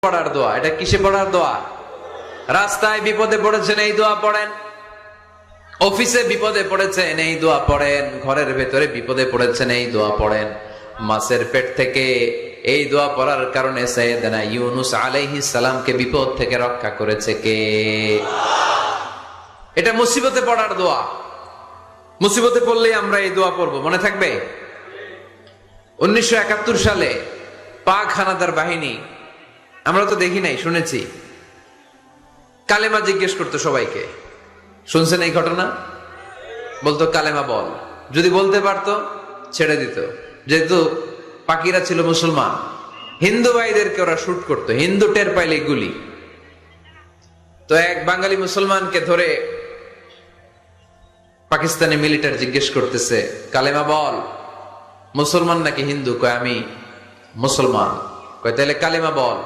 পড়ার দোয়া। এটা কিসে পড়ার দোয়া? রাস্তায় বিপদে পড়েছেন এই দোয়া পড়েন, অফিসে বিপদে পড়েছেন এই দোয়া পড়েন, ঘরের ভেতরে বিপদে পড়েছেন এই দোয়া পড়েন। মাছের পেট থেকে এই দোয়া পড়ার কারণে সাইয়েদনা ইউনুস আলাইহিস সালামকে বিপদ থেকে রক্ষা করেছে কে? এটা মুসিবতে পড়ার দোয়া। মুসিবতে পড়লেই আমরা এই দোয়া পড়বো, মনে থাকবে? 1971 সালে পাক হানাদার বাহিনী, আমরা তো দেখি নাই, শুনেছি, কালেমা জিজ্ঞেস করতো সবাইকে। শুনছেন এই ঘটনা? বলতো কালেমা বল, যদি বলতে পারতো ছেড়ে দিত। যেহেতু পাকিরা ছিল মুসলমান, হিন্দু ভাইদেরকে ওরা শুট করতো, হিন্দু টের পাইলে গুলি। তো এক বাঙালি মুসলমানকে ধরে পাকিস্তানি মিলিটারি জিজ্ঞেস করতেছে, কালেমা বল, মুসলমান নাকি হিন্দু? কয় আমি মুসলমান। কয় তাহলে কালেমা বল।